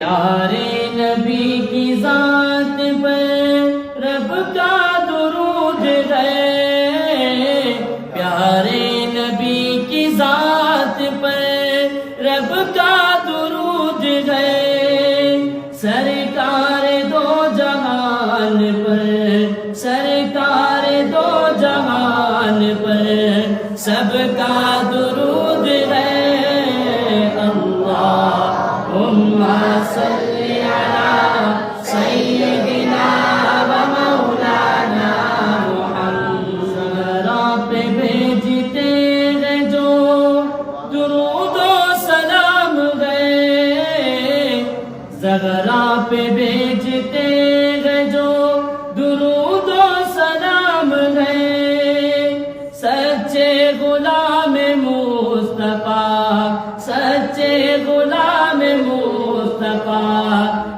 پیارے نبی کی ذات پر رب کا درود ہے، پیارے نبی کی ذات پر رب کا درود ہے، سرکار دو جہان پر، سرکار دو جہان پر سب کا درود ہے۔ اللہم صلی علی سیدنا و مولانا محمد، آپ بھیجتے ہیں جو درود و سلام گئے، زہرا پہ بھیجتے ہیں جو درود و سلام گئے، سچے غلام مصطفیٰ، سچے غلام مصطفیٰ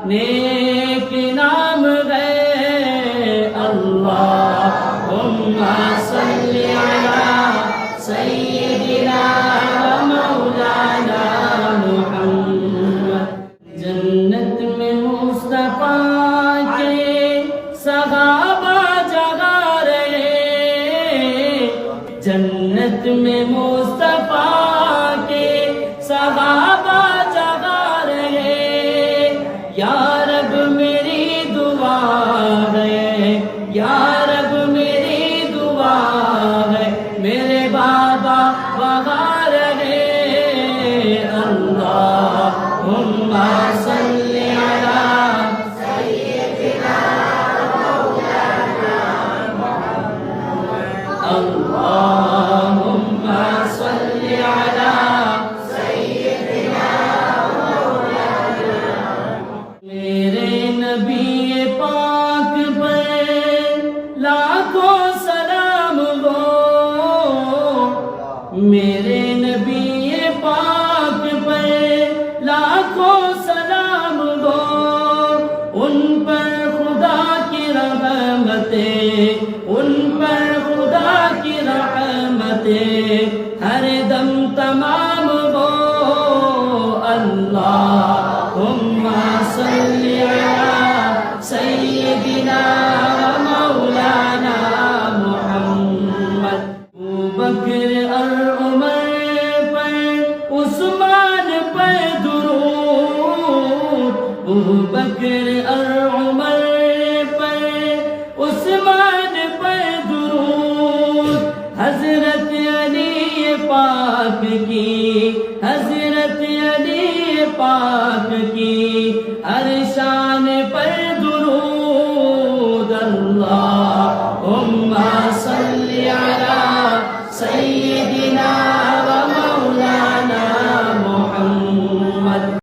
نیک نام گئے۔ اللہم صلی علی سیدنا و مولانا محمد، جنت میں مصطفیٰ کے صحابہ جگا رہے، جنت میں مصطفیٰ کے صحابہ جگا رہے، یا رب میری دعا ہے، یا رب میری دعا ہے، میرے بابا وہاں رہے۔ اللہم صلی علی سیدنا مولانا محمد، اللہم صلی علی میرے نبی پاک پر لاکھوں سلام ہو، میرے نبی پاک پر لاکھوں سلام ہو، ان پر خدا کی رحمتیں، ان پر خدا کی رحمتیں ہر دم تمام ہو۔ اللہم صلی علی سیدنا و مولانا محمد، ابوبکر اور عمر پر عثمان پر درود، ابوبکر اور عمر پر عثمان پر درود، حضرت علی پاک کی، حضرت علی پاک کی ہر